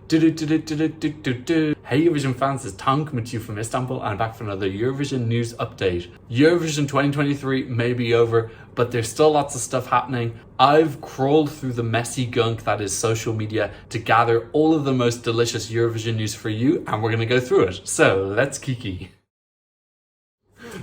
Hey Eurovision fans, it's Tom coming to you from Istanbul and I'm back for another Eurovision news update. Eurovision 2023 may be over, but there's still lots of stuff happening. I've crawled through the messy gunk that is social media to gather all of the most delicious Eurovision news for you, and we're going to go through it. So let's kiki.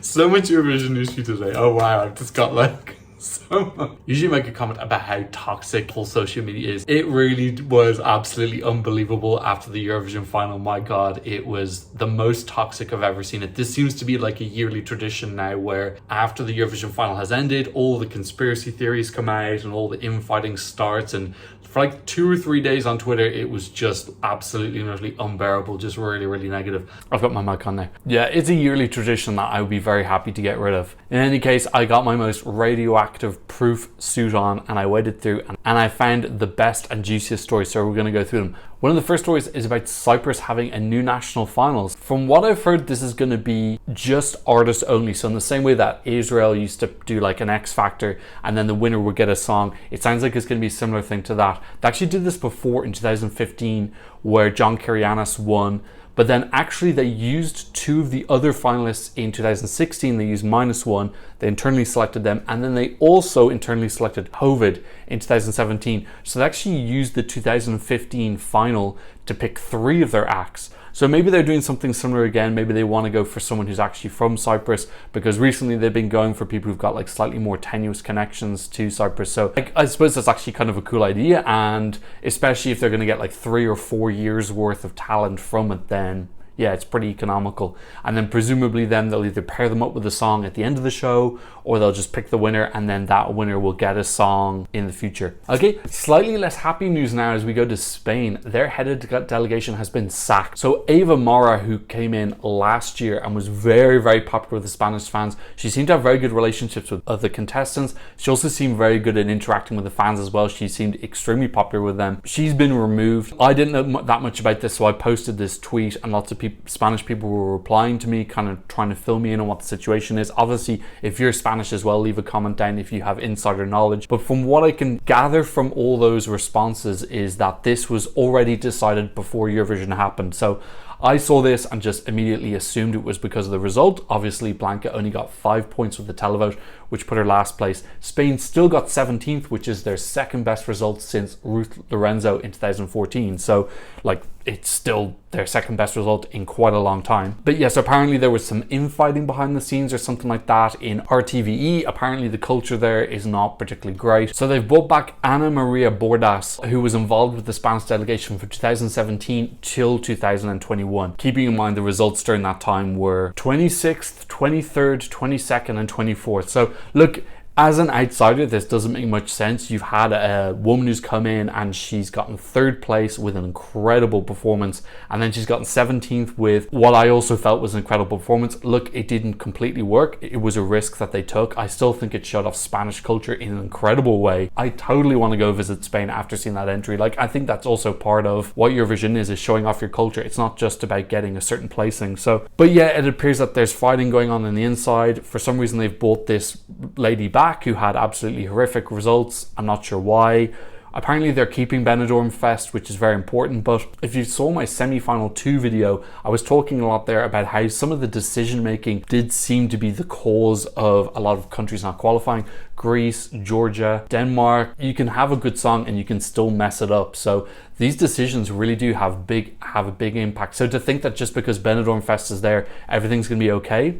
So much Eurovision news for you today. Oh wow, I've just got like so much. Usually make a comment about how toxic whole social media is. It really was absolutely unbelievable after the Eurovision final. My god, it was the most toxic I've ever seen it. This seems to be like a yearly tradition now where after the Eurovision final has ended, all the conspiracy theories come out and all the infighting starts, and for like 2 or 3 days on Twitter, it was just absolutely and utterly unbearable, just really, really negative. I've got my mic on now. Yeah, it's a yearly tradition that I would be very happy to get rid of. In any case, I got my most radioactive proof suit on and I waded through and I found the best and juiciest stories, so we're going to go through them. One of the first stories is about Cyprus having a new national finals. From what I've heard, this is going to be just artists only. So in the same way that Israel used to do like an X Factor and then the winner would get a song, it sounds like it's going to be a similar thing to that. They actually did this before in 2015 where John Kirianis won, but then actually they used 2 of the other finalists in 2016. They used -1, they internally selected them, and then they also internally selected HoD in 2017. So they actually used the 2015 final to pick 3 of their acts. So maybe they're doing something similar again. Maybe they want to go for someone who's actually from Cyprus, because recently they've been going for people who've got like slightly more tenuous connections to Cyprus. So I suppose that's actually kind of a cool idea, and especially if they're going to get like 3 or 4 years worth of talent from it, then yeah, it's pretty economical. And then presumably then they'll either pair them up with a song at the end of the show, or they'll just pick the winner and then that winner will get a song in the future. Okay, slightly less happy news now as we go to Spain. Their head of delegation has been sacked. So Eva Mora, who came in last year and was very, very popular with the Spanish fans, she seemed to have very good relationships with other contestants. She also seemed very good at interacting with the fans as well. She seemed extremely popular with them. She's been removed. I didn't know that much about this, so I posted this tweet and lots of Spanish people were replying to me, kind of trying to fill me in on what the situation is. Obviously, if you're Spanish as well, leave a comment down if you have insider knowledge. But from what I can gather from all those responses is that this was already decided before Eurovision happened. So I saw this and just immediately assumed it was because of the result. Obviously, Blanca only got 5 points with the televote, which put her last place. Spain still got 17th, which is their second best result since Ruth Lorenzo in 2014. So like, it's still their second best result in quite a long time. But yes, apparently there was some infighting behind the scenes or something like that in RTVE. Apparently the culture there is not particularly great. So they've brought back Ana Maria Bordas, who was involved with the Spanish delegation from 2017 till 2021. Keeping in mind the results during that time were 26th, 23rd, 22nd and 24th. So look, as an outsider, this doesn't make much sense. You've had a woman who's come in and she's gotten 3rd place with an incredible performance, and then she's gotten 17th with what I also felt was an incredible performance. Look, it didn't completely work. It was a risk that they took. I still think it showed off Spanish culture in an incredible way. I totally want to go visit Spain after seeing that entry. Like, I think that's also part of what Eurovision is showing off your culture. It's not just about getting a certain placing. So, but yeah, it appears that there's fighting going on the inside. For some reason, they've brought this lady back who had absolutely horrific results. I'm not sure why. Apparently they're keeping Benidorm Fest, which is very important, but if you saw my semi-final 2 video, I was talking a lot there about how some of the decision making did seem to be the cause of a lot of countries not qualifying. Greece, Georgia, Denmark. You can have a good song and you can still mess it up. So these decisions really do have a big impact. So to think that just because Benidorm Fest is there, everything's gonna be okay,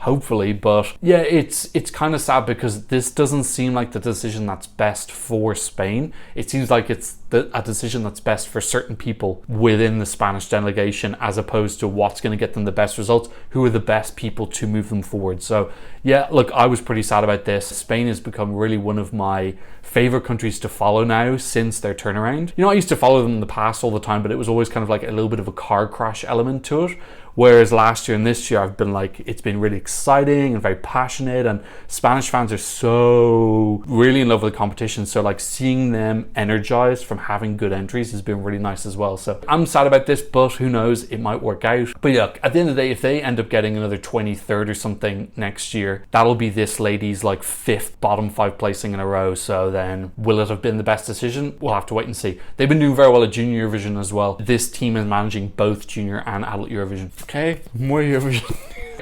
hopefully, but yeah, it's kind of sad because this doesn't seem like the decision that's best for Spain. It seems like it's a decision that's best for certain people within the Spanish delegation, as opposed to what's going to get them the best results, who are the best people to move them forward. So yeah, look, I was pretty sad about this. Spain has become really one of my favorite countries to follow now since their turnaround. You know, I used to follow them in the past all the time, but it was always kind of like a little bit of a car crash element to it. Whereas last year and this year, I've been like, it's been really exciting and very passionate, and Spanish fans are so really in love with the competition. So like seeing them energized from having good entries has been really nice as well. So I'm sad about this, but who knows, it might work out. But yeah, at the end of the day, if they end up getting another 23rd or something next year, that'll be this lady's like 5th bottom 5 placing in a row. So then will it have been the best decision? We'll have to wait and see. They've been doing very well at Junior Eurovision as well. This team is managing both Junior and Adult Eurovision. Okay, more Eurovision.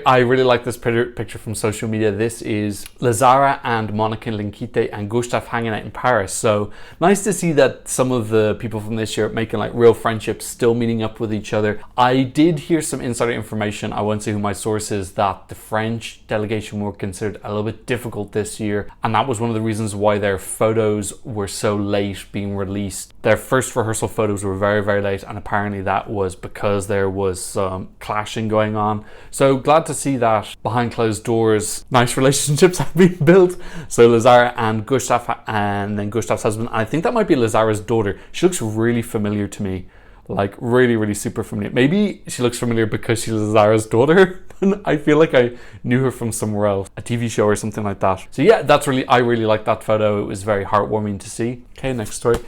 I really like this picture from social media. This is Zarra and Monica Linkite and Gustav hanging out in Paris. So nice to see that some of the people from this year making like real friendships, still meeting up with each other. I did hear some insider information, I won't say who my source is, that the French delegation were considered a little bit difficult this year, and that was one of the reasons why their photos were so late being released. Their first rehearsal photos were very, very late, and apparently that was because there was some clashing going on. So glad to see that behind closed doors nice relationships have been built. So Lazara and Gustav, and then Gustav's husband, and I think that might be Lazara's daughter. She looks really familiar to me, like really, really super familiar. Maybe she looks familiar because she's Lazara's daughter. I feel like I knew her from somewhere else, a TV show or something like that. So yeah, I really like that photo. It was very heartwarming to see. Okay, next story.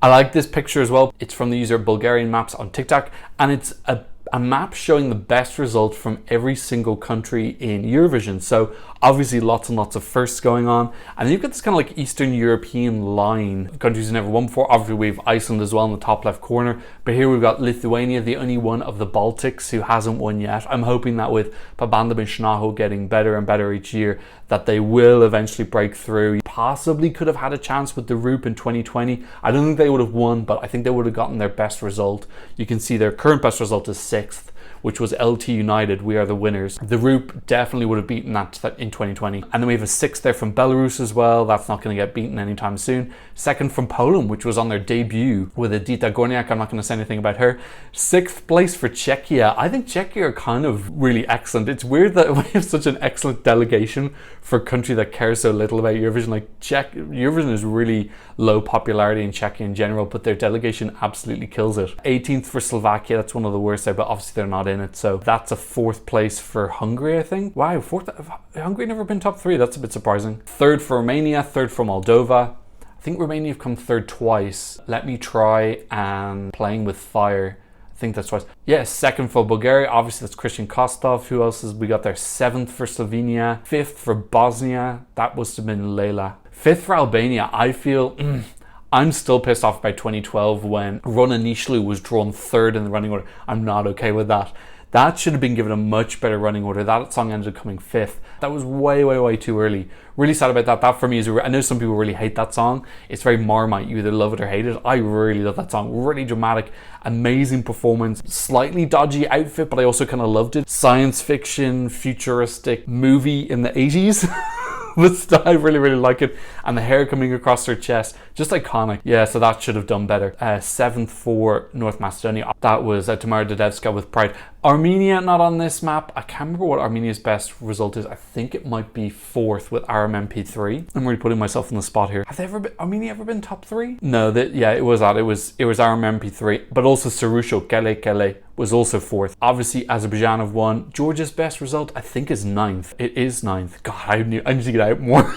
I like this picture as well. It's from the user Bulgarian Maps on TikTok, and it's a map showing the best result from every single country in Eurovision. So obviously lots and lots of firsts going on, and then you've got this kind of like Eastern European line of countries who never won before. Obviously we have Iceland as well in the top left corner, but here we've got Lithuania, the only one of the Baltics who hasn't won yet. I'm hoping that with Pabandom and Schnaho getting better and better each year, that they will eventually break through. Possibly could have had a chance with the Roop in 2020. I don't think they would have won, but I think they would have gotten their best result. You can see their current best result is 6th, which was LT United, We Are the Winners. The Roop definitely would have beaten that in 2020. And then we have a 6th there from Belarus as well. That's not going to get beaten anytime soon. 2nd from Poland, which was on their debut with Edyta Gorniak. I'm not going to say anything about her. 6th place for Czechia. I think Czechia are kind of really excellent. It's weird that we have such an excellent delegation for a country that cares so little about Eurovision. Like Eurovision is really low popularity in Czechia in general, but their delegation absolutely kills it. 18th for Slovakia. That's one of the worst there, but obviously they're not in it. So that's a 4th place for Hungary, I think. Wow, 4th. Hungary never been top 3. That's a bit surprising. 3rd for Romania, 3rd for Moldova. I think Romania have come 3rd twice. Let me try and Playing with Fire. I think that's twice. Yeah, 2nd for Bulgaria. Obviously that's Christian Kostov. Who else has we got there? 7th for Slovenia. 5th for Bosnia. That must have been Leila. 5th for Albania. I feel... I'm still pissed off by 2012 when Rona Nishlu was drawn 3rd in the running order. I'm not okay with that. That should have been given a much better running order. That song ended up coming 5th. That was way, way, way too early. Really sad about that. That for me is, I know some people really hate that song. It's very Marmite. You either love it or hate it. I really love that song. Really dramatic, amazing performance, slightly dodgy outfit, but I also kind of loved it. Science fiction, futuristic movie in the 80s. But I really, really like it. And the hair coming across her chest, just iconic. Yeah, so that should have done better. 7th for North Macedonia. That was Tamara Dedevska with Pride. Armenia not on this map. I can't remember what Armenia's best result is. I think it might be 4th with RMMP3. I'm really putting myself on the spot here. Have they ever been, Armenia ever been top 3? No, yeah, it was that. It was RMMP3, but also Sarusho Kele Kele was also 4th. Obviously Azerbaijan have won. Georgia's best result I think is 9th. It is 9th. God, I need to get out more.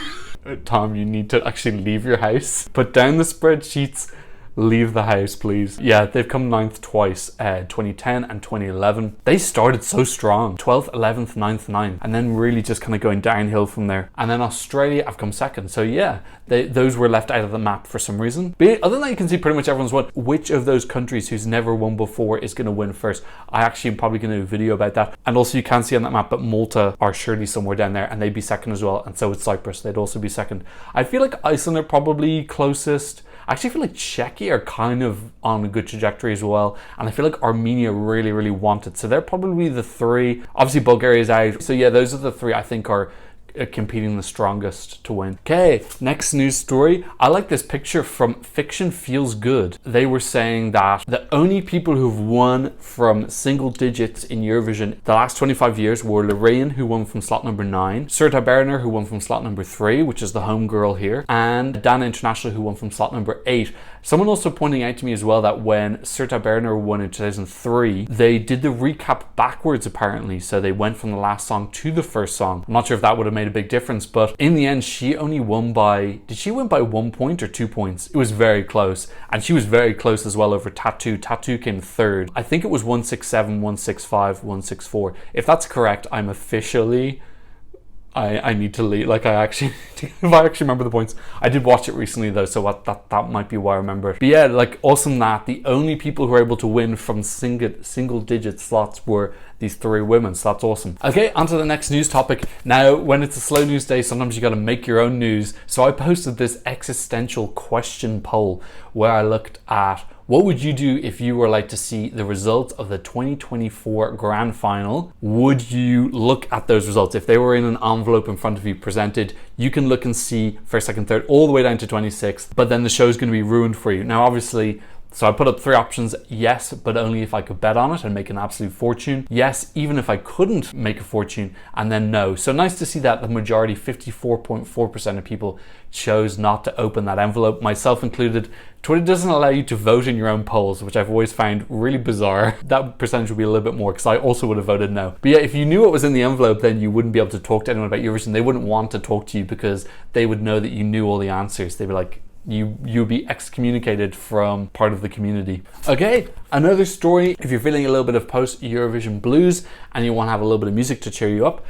Tom, you need to actually leave your house. Put down the spreadsheets. Leave the house, please. Yeah, they've come 9th twice, 2010 and 2011. They started so strong. 12th, 11th, 9th, 9th. And then really just kind of going downhill from there. And then Australia have come 2nd. So yeah, those were left out of the map for some reason. But other than that, you can see pretty much everyone's won. Which of those countries who's never won before is going to win first? I actually am probably going to do a video about that. And also you can see on that map that Malta are surely somewhere down there, and they'd be 2nd as well. And so would Cyprus. They'd also be 2nd. I feel like Iceland are probably closest. I actually feel like Czechia are kind of on a good trajectory as well, and I feel like Armenia really, really want it. So they're probably the 3. Obviously Bulgaria's out. So yeah, those are the 3 I think are competing the strongest to win. Okay, next news story. I like this picture from Fiction Feels Good. They were saying that the only people who've won from single digits in Eurovision the last 25 years were Lorraine, who won from slot number 9, Serta Berner, who won from slot number 3, which is the home girl here, and Dana International, who won from slot number 8. Someone also pointing out to me as well that when Serta Berner won in 2003, they did the recap backwards apparently. So they went from the last song to the first song. I'm not sure if that would have made a big difference, but in the end, she only won by, did she win by 1 point or 2 points? It was very close. And she was very close as well over Tattoo. Tattoo came third. I think it was 167, 165, 164. If that's correct, I'm officially... I need to leave. Like, if I actually remember the points. I did watch it recently though, so that might be why I remember it. But yeah, like, awesome that the only people who were able to win from single digit slots were these 3 women, so that's awesome. Okay, on to the next news topic. Now, when it's a slow news day, sometimes you gotta make your own news. So I posted this existential question poll where I looked at what would you do if you were like to see the results of the 2024 grand final? Would you look at those results? If they were in an envelope in front of you presented, you can look and see first, second, third, all the way down to 26th, but then the show's gonna be ruined for you. Now, obviously, so I put up 3 options. Yes, but only if I could bet on it and make an absolute fortune. Yes, even if I couldn't make a fortune, and then no. So nice to see that the majority, 54.4% of people chose not to open that envelope, myself included. Twitter doesn't allow you to vote in your own polls, which I've always found really bizarre. That percentage would be a little bit more because I also would have voted no. But yeah, if you knew what was in the envelope, then you wouldn't be able to talk to anyone about Eurovision. They wouldn't want to talk to you because they would know that you knew all the answers. They'd be like, you'd be excommunicated from part of the community. Okay, another story. If you're feeling a little bit of post-Eurovision blues and you want to have a little bit of music to cheer you up,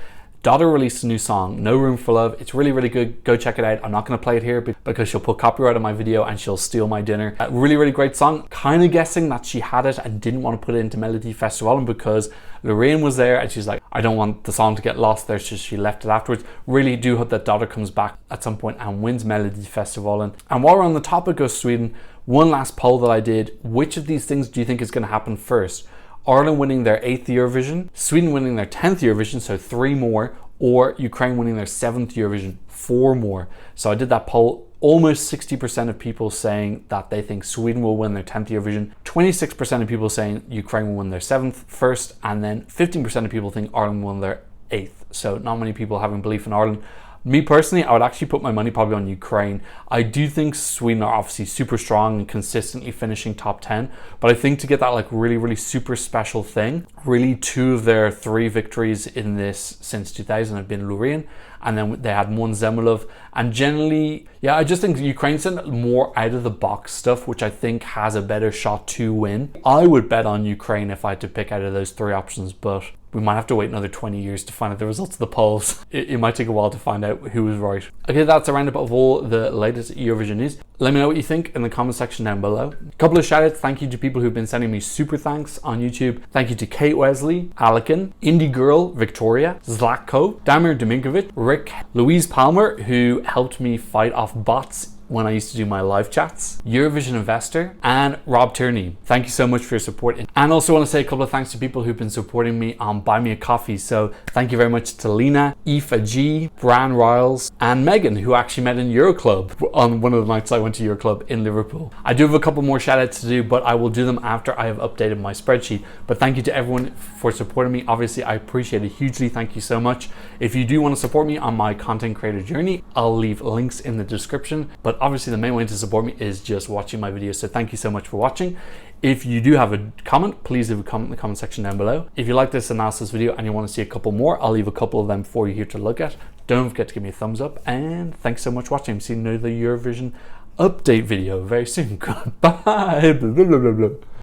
Dada released a new song, No Room for Love. It's really, really good. Go check it out. I'm not going to play it here because she'll put copyright on my video and she'll steal my dinner. Really, really great song. Kind of guessing that she had it and didn't want to put it into Melody Festival because Lorraine was there and she's like, I don't want the song to get lost there, so she left it afterwards. Really do hope that Dada comes back at some point and wins Melody Festival. And while we're on the topic of Sweden, one last poll that I did, which of these things do you think is going to happen first? Ireland winning their 8th Eurovision, Sweden winning their 10th Eurovision, so 3 more, or Ukraine winning their 7th Eurovision, 4 more. So I did that poll, almost 60% of people saying that they think Sweden will win their 10th Eurovision, 26% of people saying Ukraine will win their 7th first, and then 15% of people think Ireland will win their 8th. So not many people having belief in Ireland. Me personally, I would actually put my money probably on Ukraine. I do think Sweden are obviously super strong and consistently finishing top 10, but I think to get that like really, really super special thing, really 2 of their 3 victories in this since 2000 have been Lorraine, and then they had one Zemulov. And generally, yeah, I just think Ukraine sent more out of the box stuff, which I think has a better shot to win. I would bet on Ukraine if I had to pick out of those 3 options, but we might have to wait another 20 years to find out the results of the polls. It might take a while to find out who was right. Okay, that's a roundup of all the latest Eurovision news. Let me know what you think in the comment section down below. A couple of shout outs. Thank you to people who've been sending me super thanks on YouTube. Thank you to Kate Wesley, Alican, Indie Girl, Victoria, Zlatko, Damir Dominkovic, Rick, Louise Palmer, who helped me fight off bots when I used to do my live chats, Eurovision Investor, and Rob Tierney. Thank you so much for your support. And also want to say a couple of thanks to people who've been supporting me on Buy Me a Coffee. So thank you very much to Lena, Aoife G, Bran Riles, and Megan, who actually met in Euroclub on one of the nights I went to Euroclub in Liverpool. I do have a couple more shout outs to do, but I will do them after I have updated my spreadsheet. But thank you to everyone for supporting me. Obviously, I appreciate it hugely. Thank you so much. If you do want to support me on my content creator journey, I'll leave links in the description. But obviously the main way to support me is just watching my videos, so thank you so much for watching. If you do have a comment, please leave a comment in the comment section down below. If you like this analysis video and you want to see a couple more, I'll leave a couple of them for you here to look at. Don't forget to give me a thumbs up, and thanks so much for watching. See you in another Eurovision update video very soon. Goodbye. Blah, blah, blah, blah.